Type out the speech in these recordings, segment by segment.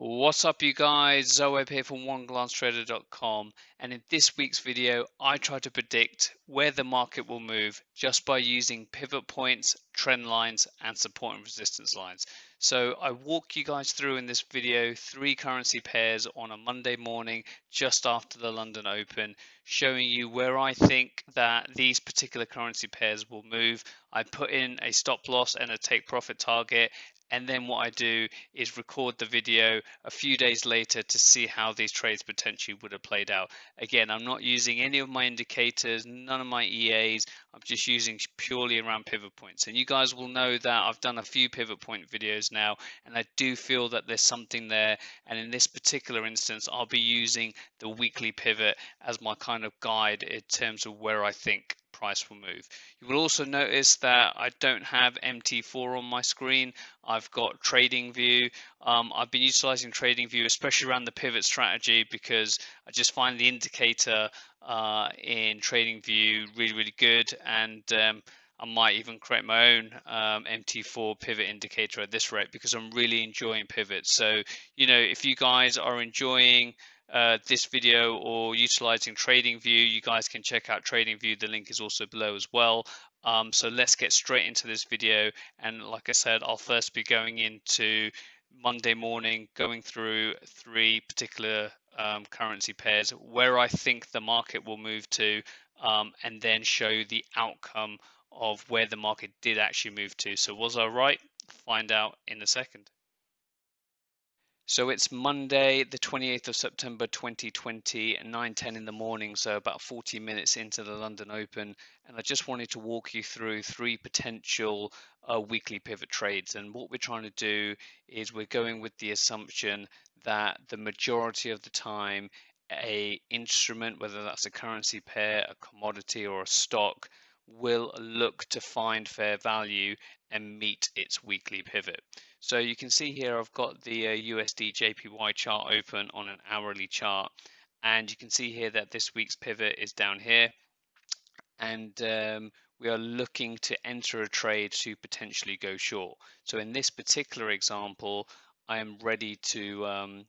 What's up, you guys? Zoeb here from OneGlanceTrader.com, and in this week's video I try to predict where the market will move just by using pivot points, trend lines and support and resistance lines. So I walk you guys through in this video 3 currency pairs on a Monday morning just after the London Open, showing you where I think that these particular currency pairs will move. I put in a stop loss and a take profit target, and then what I do is record the video a few days later to see how these trades potentially would have played out. Again, I'm not using any of my indicators, none of my EAs. I'm just using purely around pivot points. And you guys will know that I've done a few pivot point videos now, and I do feel that there's something there. And in this particular instance, I'll be using the weekly pivot as my kind of guide in terms of where I think price will move. You will also notice that I don't have MT4 on my screen. I've got Trading View. I've been utilizing Trading View, especially around the pivot strategy, because I just find the indicator in Trading View really good, and I might even create my own MT4 pivot indicator at this rate because I'm really enjoying pivots. So, you know, if you guys are enjoying this video or utilizing Trading View, you guys can check out Trading View. The link is also below as well. So let's get straight into this video, and like I said, I'll first be going into Monday morning, going through 3 particular currency pairs where I think the market will move to, and then show the outcome of where the market did actually move to. So was I right? Find out in a second. So it's Monday, the 28th of September 2020, at 9:10 in the morning, so about 40 minutes into the London Open, and I just wanted to walk you through 3 potential weekly pivot trades. And what we're trying to do is we're going with the assumption that the majority of the time a instrument, whether that's a currency pair, a commodity or a stock, will look to find fair value and meet its weekly pivot. So you can see here I've got the USD JPY chart open on an hourly chart, and you can see here that this week's pivot is down here, and we are looking to enter a trade to potentially go short. So in this particular example, I am ready to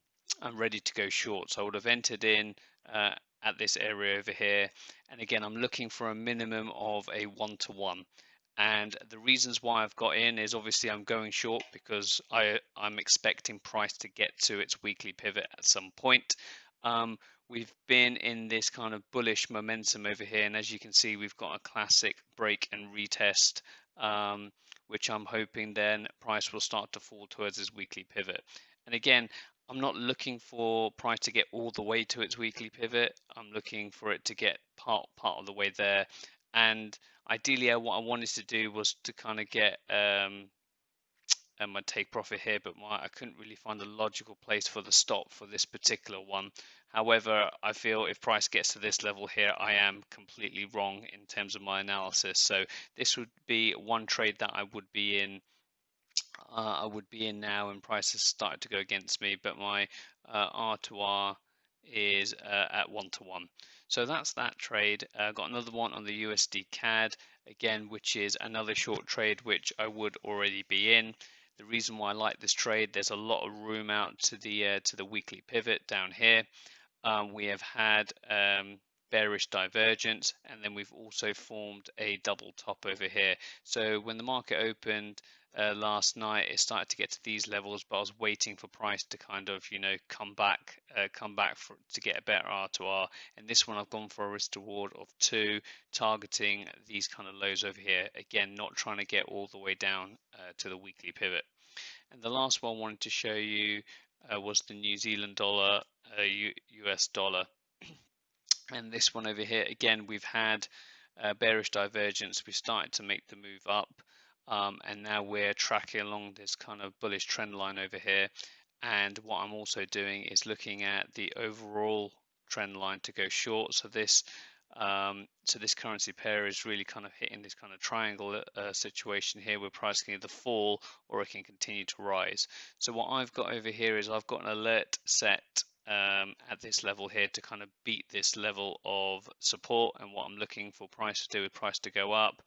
go short. So I would have entered in at this area over here, and again I'm looking for a minimum of a 1-to-1. And the reasons why I've got in is obviously I'm going short because I'm expecting price to get to its weekly pivot at some point. We've been in this kind of bullish momentum over here, and as you can see, we've got a classic break and retest, which I'm hoping then price will start to fall towards its weekly pivot. And again, I'm not looking for price to get all the way to its weekly pivot. I'm looking for it to get part of the way there. And ideally, what I wanted to do was to kind of get my take profit here, but I couldn't really find a logical place for the stop for this particular one. However, I feel if price gets to this level here, I am completely wrong in terms of my analysis. So this would be one trade that I would be in. Now, and price has started to go against me, but my R to R is at 1-to-1. So that's that trade. Got another one on the USD CAD again, which is another short trade, which I would already be in. The reason why I like this trade, there's a lot of room out to the weekly pivot down here. We have had bearish divergence, and then we've also formed a double top over here. So when the market opened last night, it started to get to these levels, but I was waiting for price to kind of, you know, come back to get a better R to R. And this one I've gone for a risk reward of 2, targeting these kind of lows over here. Again, not trying to get all the way down to the weekly pivot. And the last one I wanted to show you was the New Zealand dollar, US dollar. And this one over here, again, we've had bearish divergence. We started to make the move up, and now we're tracking along this kind of bullish trend line over here. And what I'm also doing is looking at the overall trend line to go short. So this currency pair is really kind of hitting this kind of triangle situation here, where price can either fall or it can continue to rise. So what I've got over here is I've got an alert set at this level here to kind of beat this level of support, and what I'm looking for price to do is price to go up,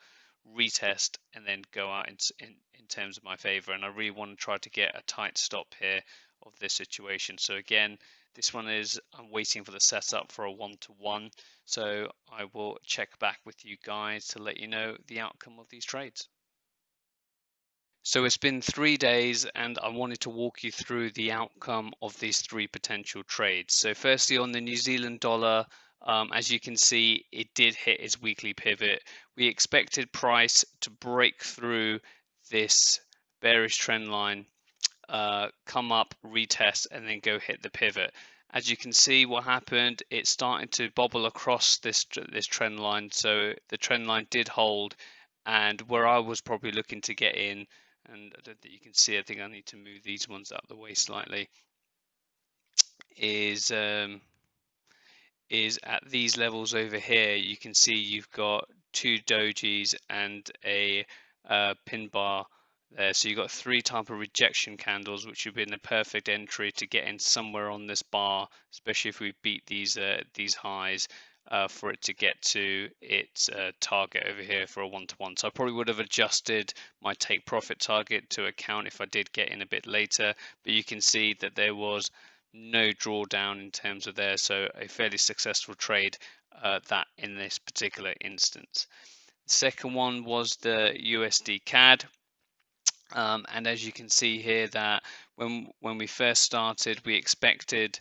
retest, and then go out in terms of my favor. And I really want to try to get a tight stop here of this situation. So again, this one is, I'm waiting for the setup for a 1-to-1. So I will check back with you guys to let you know the outcome of these trades. So it's been 3 days and I wanted to walk you through the outcome of these 3 potential trades. So firstly, on the New Zealand dollar, as you can see, it did hit its weekly pivot. We expected price to break through this bearish trend line, come up, retest, and then go hit the pivot. As you can see, what happened, it started to bobble across this trend line. So the trend line did hold, and where I was probably looking to get in, and I don't think you can see, I think I need to move these ones out of the way slightly, is at these levels over here. You can see you've got 2 dojis and a pin bar there. So you've got 3 type of rejection candles, which would be the perfect entry to get in somewhere on this bar, especially if we beat these highs, for it to get to its target over here for a 1-to-1. So I probably would have adjusted my take profit target to account if I did get in a bit later, but you can see that there was no drawdown in terms of there, so a fairly successful trade that in this particular instance. The second one was the USD CAD. And as you can see here, that when we first started, we expected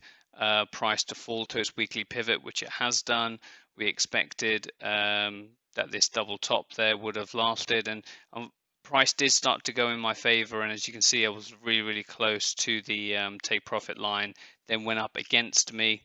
price to fall to its weekly pivot, which it has done. We expected that this double top there would have lasted, and price did start to go in my favor. And as you can see, I was really close to the take profit line, then went up against me,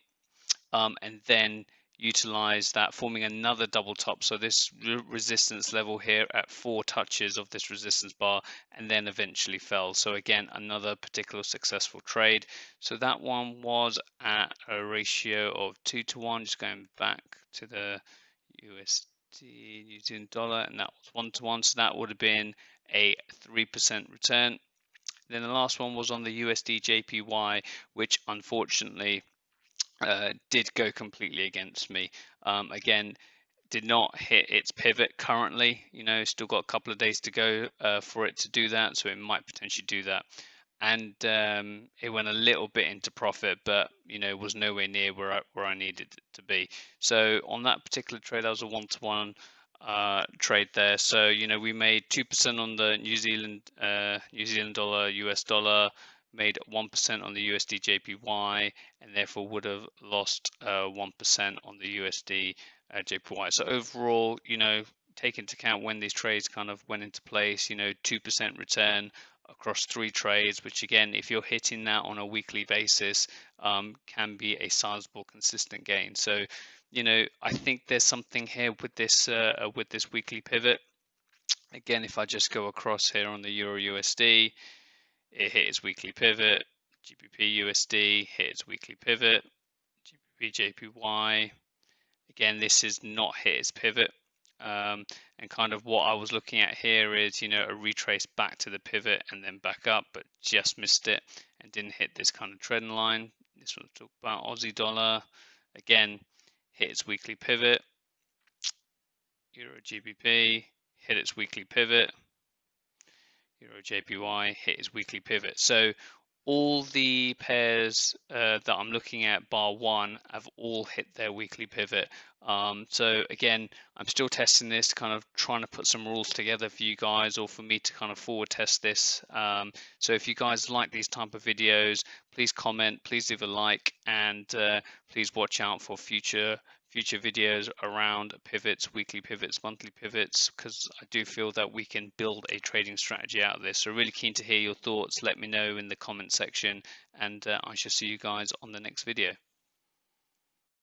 and then utilize that, forming another double top. So this resistance level here at 4 touches of this resistance bar, and then eventually fell. So again, another particular successful trade. So that one was at a ratio of 2-to-1. Just going back to the USD New Zealand dollar, and that was 1-to-1. So that would have been a 3% return. Then the last one was on the USD JPY, which unfortunately did go completely against me. Again, did not hit its pivot currently. Still got a couple of days to go for it to do that, so it might potentially do that. And it went a little bit into profit, but was nowhere near where I needed it to be. So on that particular trade, that was a 1-to-1 trade there. So we made 2% on the New Zealand dollar, US dollar, made 1% on the USD JPY, and therefore would have lost 1% on the USD JPY. So overall, take into account when these trades kind of went into place, 2% return across 3 trades, which again, if you're hitting that on a weekly basis, can be a sizable consistent gain. So I think there's something here with this weekly pivot. Again, if I just go across here on the Euro USD, it hit its weekly pivot. GBP USD hit its weekly pivot. GBP JPY, again, this is not hit its pivot. And kind of what I was looking at here is, a retrace back to the pivot and then back up, but just missed it and didn't hit this kind of trend line. This one's talk about Aussie dollar. Again, hit its weekly pivot. Euro GBP hit its weekly pivot. Euro JPY hit its weekly pivot. So all the pairs that I'm looking at, bar one, have all hit their weekly pivot. So again, I'm still testing this, kind of trying to put some rules together for you guys, or for me to kind of forward test this. So if you guys like these type of videos, please comment, please leave a like, and please watch out for future videos around pivots, weekly pivots, monthly pivots, because I do feel that we can build a trading strategy out of this. So really keen to hear your thoughts. Let me know in the comment section, and I shall see you guys on the next video.